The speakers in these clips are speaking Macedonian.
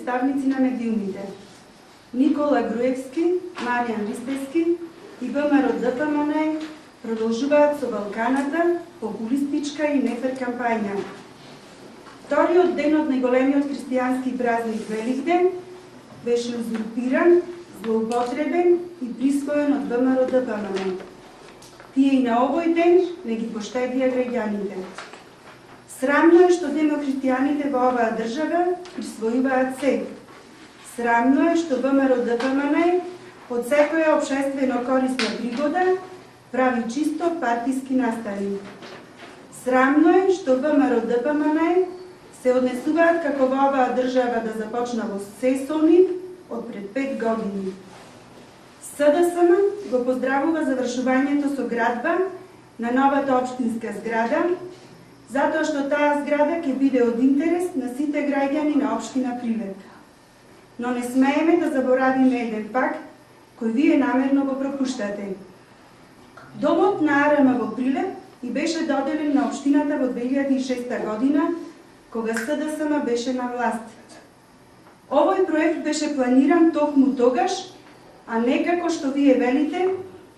представници на медиумите. Никола Груевски, Маријан Ристевски и ВМРО ДПМН продолжуваат со Балканата, популистичка и нефер кампања. Вториот ден од најголемиот христијански празник Великден беше узурпиран, злоупотребен и присвоен од ВМРО ДПМН. Тие и на овој ден не ги поштедија граѓаните. Срамно е што демохристијаните во оваа држава присвојуваат се. Срамно е што ВМРО ДПМН од секоја општествено корисна пригода прави чисто партиски настани. Срамно е што ВМРО ДПМН се однесуваат како во оваа држава да започнало се со нив од пред 5 години. СДСМ го поздравува завршувањето со градба на новата општинска зграда, затоа што таа зграда ќе биде од интерес на сите граѓани на општина Прилеп. Но не смееме да заборавиме еден факт кој вие намерно го пропуштате. Домот на АРМ во Прилеп и беше доделен на општината во 2006 година, кога СДСМ беше на власт. Овој проект беше планиран токму тогаш, а не како што вие велите,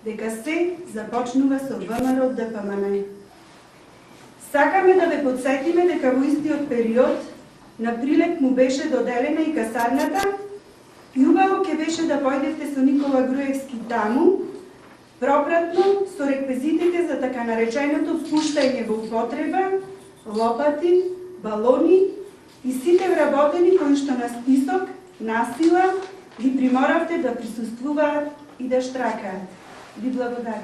дека се започнува со ВМРО ДПМН. Сакаме да ве подсетиме дека во истиот период на Прилеп му беше доделена и касарната и убаво ќе беше да појдете со Никола Груевски таму, пропратно со реквизитите за така нареченото пуштање во употреба, лопати, балони и сите вработени кои што на список, насила, ги приморавте да присуствуваат и да штракаат. Ви благодарам.